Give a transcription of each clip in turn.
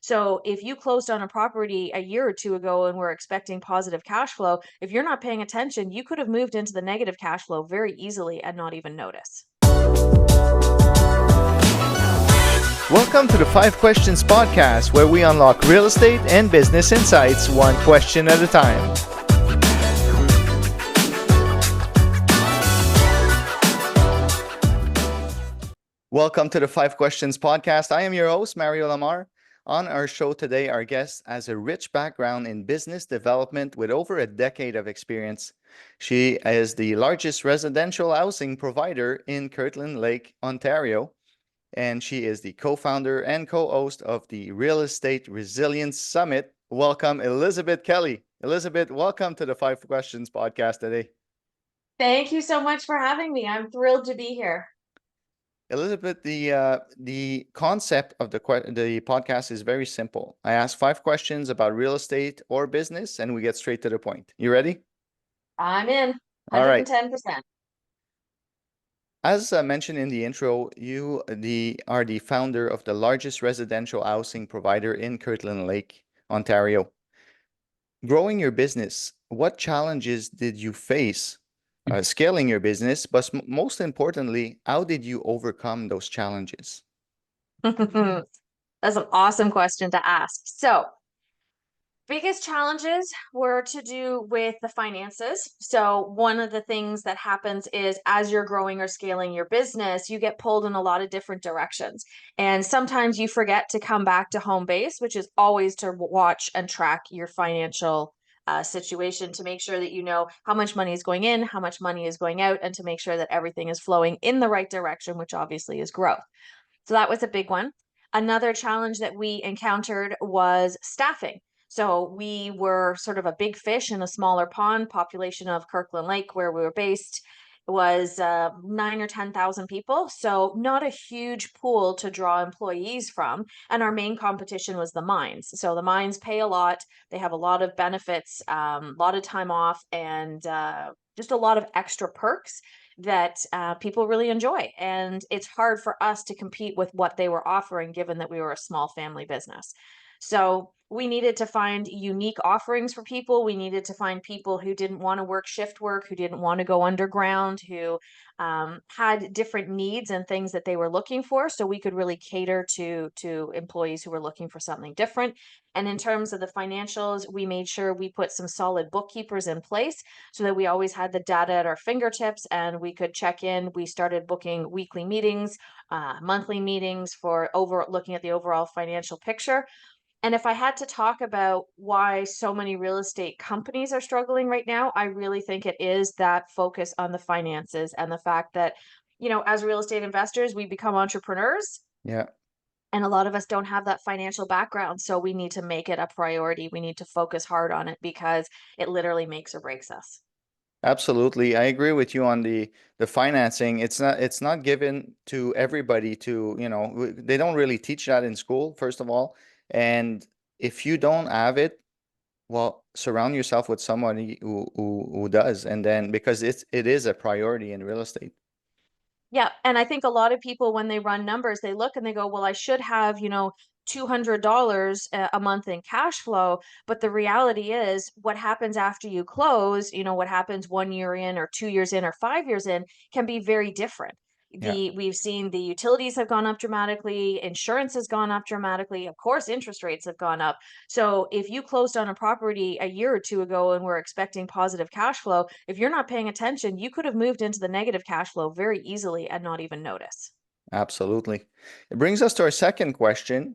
So if you closed on a property a year or two ago and were expecting positive cash flow, if you're not paying attention, you could have moved into the negative cash flow very easily and not even notice. Welcome to the 5 Questions Podcast, where we unlock real estate and business insights one question at a time. Welcome to the 5 Questions Podcast. I am your host, Mario Lamar. On our show today, our guest has a rich background in business development with over a decade of experience. She is the largest residential housing provider in Kirtland Lake, Ontario, and she is the co-founder and co-host of the Real Estate Resilience Summit. Welcome, Elizabeth Kelly. Elizabeth, welcome to the 5 Questions Podcast today. Thank you so much for having me. I'm thrilled to be here. Elizabeth, the concept of the podcast is very simple. I ask 5 questions about real estate or business, and we get straight to the point. You ready? I'm in. All right. 110%. As mentioned in the intro, you are the founder of the largest residential housing provider in Kirtland Lake, Ontario. Growing your business, what challenges did you face scaling your business? But most importantly, how did you overcome those challenges? That's an awesome question to ask. So, biggest challenges were to do with the finances. So, one of the things that happens is as you're growing or scaling your business, you get pulled in a lot of different directions. And sometimes you forget to come back to home base, which is always to watch and track your financial situation to make sure that you know how much money is going in, how much money is going out, and to make sure that everything is flowing in the right direction, which obviously is growth. So that was a big one. Another challenge that we encountered was staffing. So we were sort of a big fish in a smaller pond. Population of Kirkland Lake, where we were based, was 9 or 10,000 people. So not a huge pool to draw employees from. And our main competition was the mines. So the mines pay a lot. They have a lot of benefits, a lot of time off, and just a lot of extra perks that people really enjoy. And it's hard for us to compete with what they were offering, given that we were a small family business. So we needed to find unique offerings for people. We needed to find people who didn't want to work shift work, who didn't want to go underground, who had different needs and things that they were looking for. So we could really cater to employees who were looking for something different. And in terms of the financials, we made sure we put some solid bookkeepers in place so that we always had the data at our fingertips and we could check in. We started booking weekly meetings, monthly meetings for looking at the overall financial picture. And if I had to talk about why so many real estate companies are struggling right now, I really think it is that focus on the finances and the fact that, as real estate investors, we become entrepreneurs. Yeah. And a lot of us don't have that financial background. So we need to make it a priority. We need to focus hard on it because it literally makes or breaks us. Absolutely. I agree with you on the financing. It's not given to everybody to, they don't really teach that in school, first of all. And if you don't have it, well, surround yourself with somebody who does. And then because it is a priority in real estate. Yeah, and I think a lot of people, when they run numbers, they look and they go, well, I should have, $200 a month in cash flow. But the reality is, what happens after you close, what happens 1 year in or 2 years in or 5 years in can be very different. Yeah. We've seen the utilities have gone up dramatically, insurance has gone up dramatically, of course, interest rates have gone up. So if you closed on a property a year or two ago and were expecting positive cash flow, if you're not paying attention, you could have moved into the negative cash flow very easily and not even notice. Absolutely. It brings us to our second question.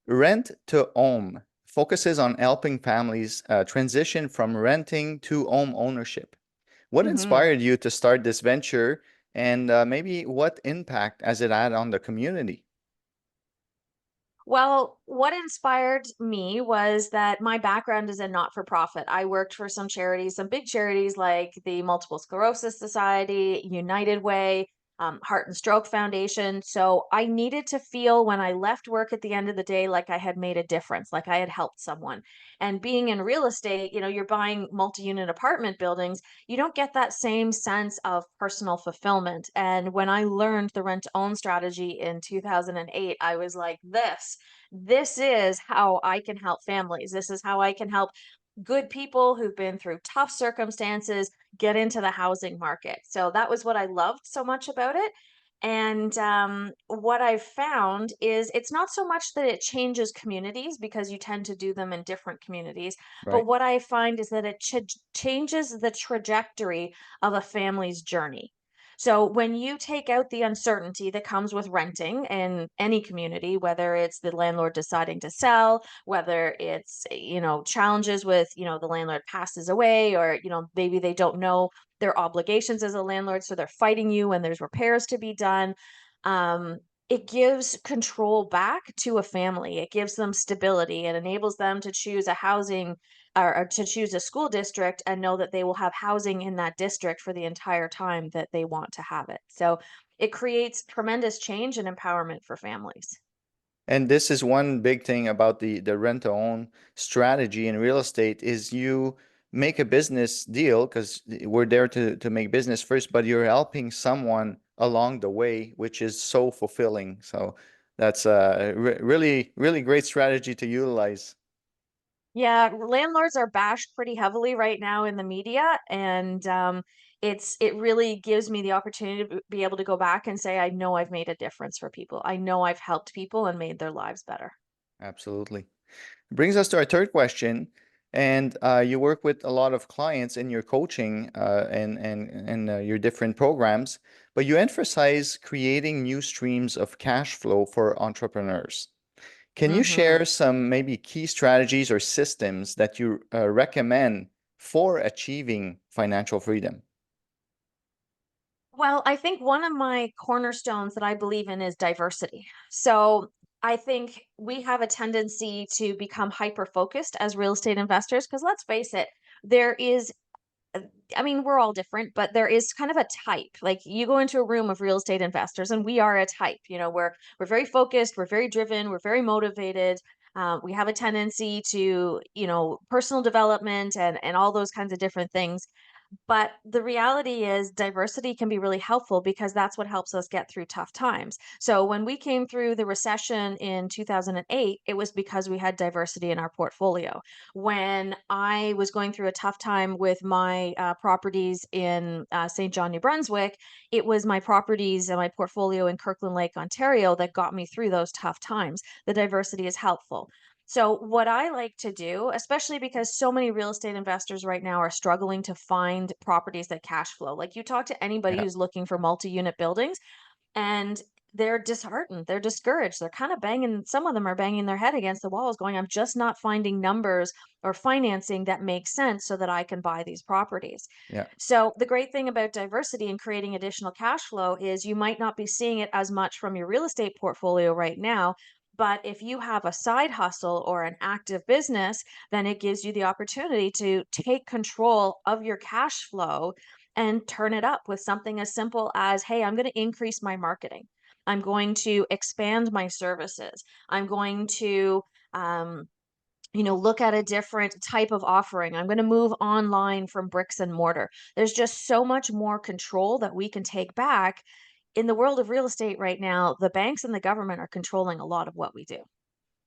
Rent to Own focuses on helping families transition from renting to home ownership. What hmm inspired you to start this venture, and maybe what impact has it had on the community? Well, what inspired me was that my background is in not for profit. I worked for some charities, some big charities like the Multiple Sclerosis Society, United Way, Heart and Stroke Foundation. So I needed to feel when I left work at the end of the day like I had made a difference, like I had helped someone. And being in real estate, you're buying multi unit apartment buildings, you don't get that same sense of personal fulfillment. And when I learned the rent to own strategy in 2008, I was like, this this is how I can help families. This is how I can help good people who've been through tough circumstances get into the housing market. So that was what I loved so much about it. And what I've found is it's not so much that it changes communities because you tend to do them in different communities, but Right. what I find is that it changes the trajectory of a family's journey. So when you take out the uncertainty that comes with renting in any community, whether it's the landlord deciding to sell, whether it's, challenges with, the landlord passes away, or, maybe they don't know their obligations as a landlord, so they're fighting you when there's repairs to be done. Um, it gives control back to a family. It gives them stability. It enables them to choose a housing or to choose a school district and know that they will have housing in that district for the entire time that they want to have it. So it creates tremendous change and empowerment for families. And this is one big thing about the rent to own strategy in real estate is you make a business deal because we're there to make business first, but you're helping someone along the way, which is so fulfilling. So that's a really, really great strategy to utilize. Yeah, landlords are bashed pretty heavily right now in the media, and it really gives me the opportunity to be able to go back and say, I know I've made a difference for people. I know I've helped people and made their lives better. Absolutely. Brings us to our third question. And you work with a lot of clients in your coaching and your different programs, but you emphasize creating new streams of cash flow for entrepreneurs. Can you Hmm. share some maybe key strategies or systems that you recommend for achieving financial freedom? Well, I think one of my cornerstones that I believe in is diversity. So I think we have a tendency to become hyper focused as real estate investors because let's face it, there is uh, I mean, we're all different, but there is kind of a type. Like you go into a room of real estate investors, and we are a type. We're very focused, we're very driven, we're very motivated. We have a tendency to, personal development and all those kinds of different things. But the reality is diversity can be really helpful because that's what helps us get through tough times. So when we came through the recession in 2008, it was because we had diversity in our portfolio. When I was going through a tough time with my properties in St. John, New Brunswick, it was my properties and my portfolio in Kirkland Lake, Ontario that got me through those tough times. The diversity is helpful. So, what I like to do, especially because so many real estate investors right now are struggling to find properties that cash flow. Like you talk to anybody Yeah, who's looking for multi-unit buildings and they're disheartened, they're discouraged, they're kind of banging, some of them are banging their head against the walls going, I'm just not finding numbers or financing that makes sense so that I can buy these properties. yeah, So the great thing about diversity and creating additional cash flow is you might not be seeing it as much from your real estate portfolio right now, but if you have a side hustle or an active business, then it gives you the opportunity to take control of your cash flow and turn it up with something as simple as, hey, I'm going to increase my marketing. I'm going to expand my services. I'm going to, um, look at a different type of offering. I'm going to move online from bricks and mortar. There's just so much more control that we can take back. In the world of real estate right now, the banks and the government are controlling a lot of what we do.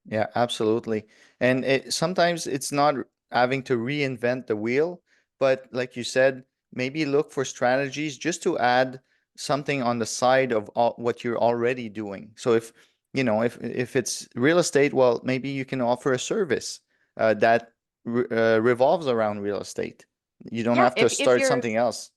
yeah, absolutely. And sometimes it's not having to reinvent the wheel, but like you said, maybe look for strategies just to add something on the side of what you're already doing. So if it's real estate, well, maybe you can offer a service that revolves around real estate. You don't Yeah, have to if start you're something else.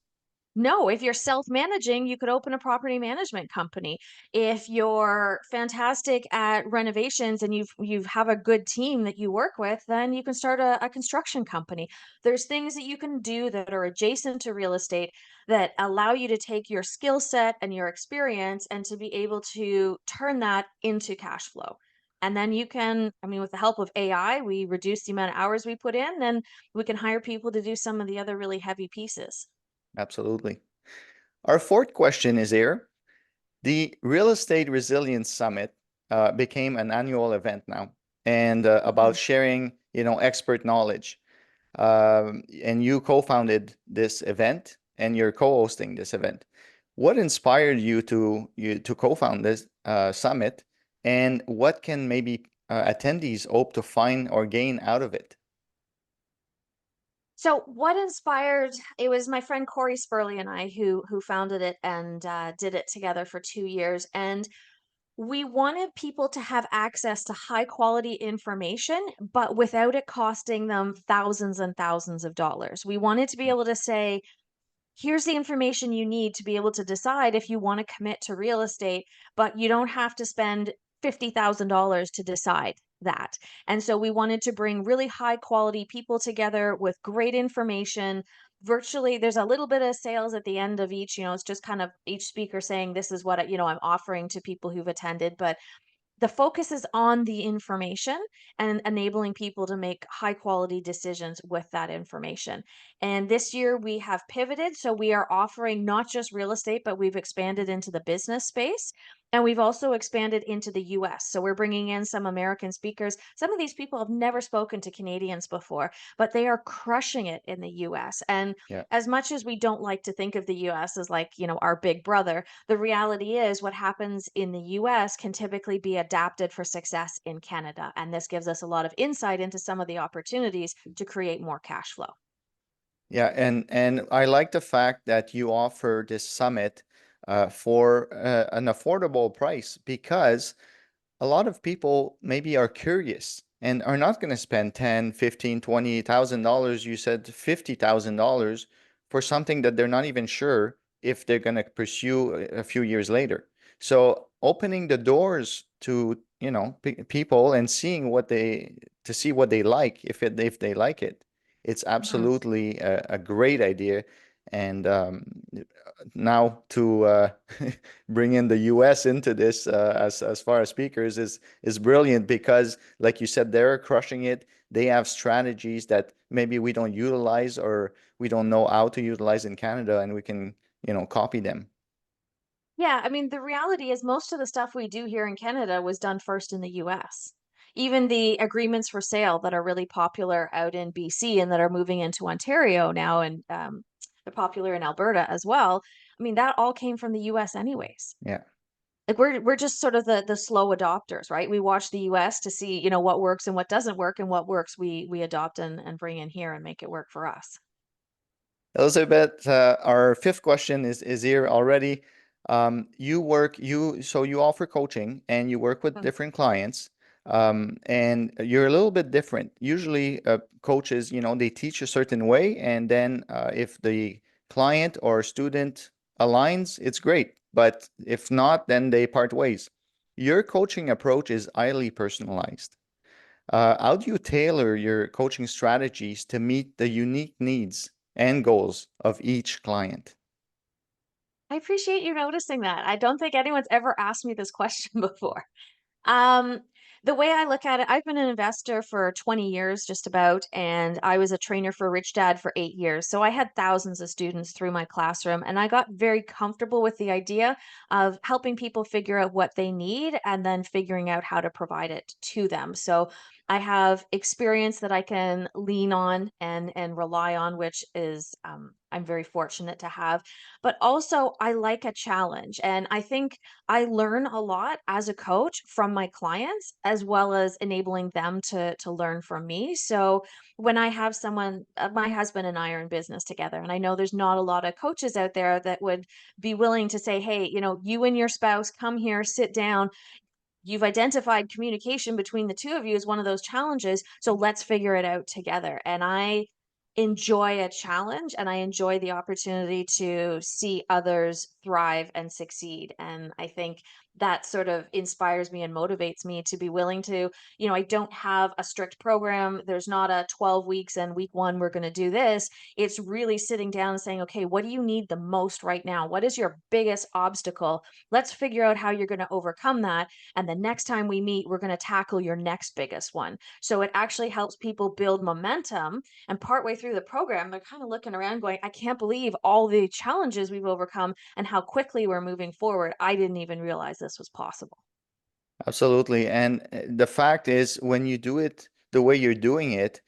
No, if you're self-managing, you could open a property management company. If you're fantastic at renovations and you have a good team that you work with, then you can start a construction company. There's things that you can do that are adjacent to real estate that allow you to take your skill set and your experience and to be able to turn that into cash flow. And then you can, I mean, with the help of AI, we reduce the amount of hours we put in, and we can hire people to do some of the other really heavy pieces. Absolutely. Our fourth question is here. The Real Estate Resilience Summit became an annual event now, and about Mhm. sharing, expert knowledge. And you co-founded this event, and you're co-hosting this event. What inspired you to co-found this summit, and what can maybe attendees hope to find or gain out of it? So what inspired it was my friend Corey Spurley and I who founded it and did it together for 2 years. And we wanted people to have access to high quality information, but without it costing them thousands and thousands of dollars. We wanted to be able to say, here's the information you need to be able to decide if you want to commit to real estate, but you don't have to spend $50,000 to decide that. And so we wanted to bring really high quality people together with great information. Virtually, there's a little bit of sales at the end of each, it's just kind of each speaker saying, this is what, I'm offering to people who've attended. But the focus is on the information and enabling people to make high quality decisions with that information. And this year we have pivoted. So we are offering not just real estate, but we've expanded into the business space. And we've also expanded into the US. So we're bringing in some American speakers. Some of these people have never spoken to Canadians before, but they are crushing it in the US. And Yeah. as much as we don't like to think of the US as like, our big brother, the reality is what happens in the US can typically be adapted for success in Canada. And this gives us a lot of insight into some of the opportunities to create more cash flow. Yeah, and I like the fact that you offer this summit for an affordable price, because a lot of people maybe are curious and are not going to spend 10, 15, $20,000. You said $50,000 for something that they're not even sure if they're going to pursue a few years later. So opening the doors to, people and seeing what they to see what they like, if they like it, it's Mhm. absolutely a great idea. And now to bring in the US into this as far as speakers is brilliant, because like you said, they're crushing it. They have strategies that maybe we don't utilize, or we don't know how to utilize in Canada, and we can, copy them. Yeah, I mean, the reality is most of the stuff we do here in Canada was done first in the US. Even the agreements for sale that are really popular out in BC and that are moving into Ontario now, and they're popular in Alberta as well. I mean, that all came from the US anyways. Yeah. Like we're just sort of the slow adopters, right? We watch the US to see, what works and what doesn't work, and what works we adopt and bring in here and make it work for us. Elizabeth, our fifth question is here already. You offer coaching and you work with Mm. different clients, and you're a little bit different. Usually, coaches, they teach a certain way, and then if the client or student aligns, it's great. But if not, then they part ways. Your coaching approach is highly personalized. How do you tailor your coaching strategies to meet the unique needs and goals of each client? I appreciate you noticing that. I don't think anyone's ever asked me this question before. Um, the way I look at it, I've been an investor for 20 years, just about, and I was a trainer for Rich Dad for 8 years. So I had thousands of students through my classroom, and I got very comfortable with the idea of helping people figure out what they need and then figuring out how to provide it to them. So I have experience that I can lean on and rely on, which is I'm very fortunate to have. But also, I like a challenge, and I think I learn a lot as a coach from my clients, as well as enabling them to learn from me. So when I have someone, my husband and I are in business together, and I know there's not a lot of coaches out there that would be willing to say, "Hey, you and your spouse come here, sit down. You've identified communication between the two of you as one of those challenges, so let's figure it out together." And I enjoy a challenge, and I enjoy the opportunity to see others thrive and succeed. And I think that sort of inspires me and motivates me to be willing to, I don't have a strict program. There's not a 12 weeks and week one, we're going to do this. It's really sitting down and saying, okay, what do you need the most right now? What is your biggest obstacle? Let's figure out how you're going to overcome that. And the next time we meet, we're going to tackle your next biggest one. So it actually helps people build momentum. And partway through the program, they're kind of looking around going, I can't believe all the challenges we've overcome and how quickly we're moving forward. I didn't even realize this was possible. Absolutely. And the fact is, when you do it the way you're doing it,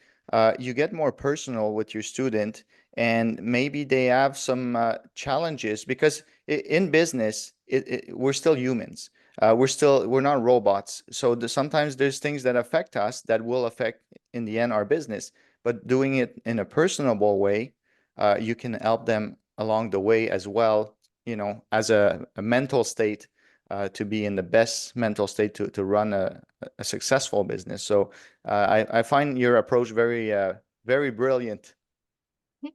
you get more personal with your student, and maybe they have some challenges, because in business, we're still humans. We're not robots. So sometimes there's things that affect us that will affect in the end our business. But doing it in a personable way, you can help them along the way as well, as a mental state, to be in the best mental state to run a successful business. So I find your approach very brilliant.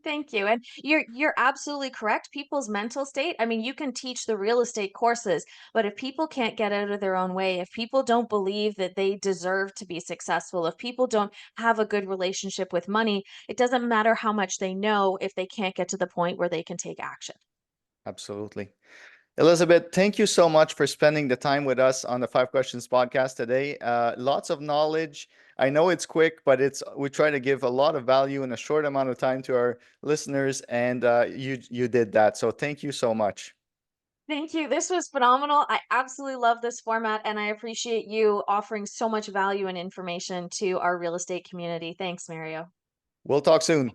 Thank you. And you're absolutely correct. People's mental state, I mean, you can teach the real estate courses, but if people can't get out of their own way, if people don't believe that they deserve to be successful, if people don't have a good relationship with money, it doesn't matter how much they know if they can't get to the point where they can take action. Absolutely. Elizabeth, thank you so much for spending the time with us on the Five Questions podcast today. Lots of knowledge. I know it's quick, but we try to give a lot of value in a short amount of time to our listeners, and you did that. So thank you so much. Thank you. This was phenomenal. I absolutely love this format, and I appreciate you offering so much value and information to our real estate community. Thanks, Mario. We'll talk soon.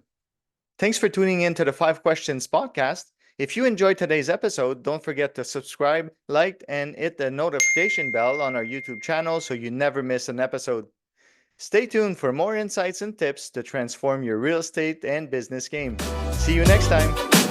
Thanks for tuning in to the Five Questions podcast. If you enjoyed today's episode, don't forget to subscribe, like, and hit the notification bell on our YouTube channel so you never miss an episode. Stay tuned for more insights and tips to transform your real estate and business game. See you next time.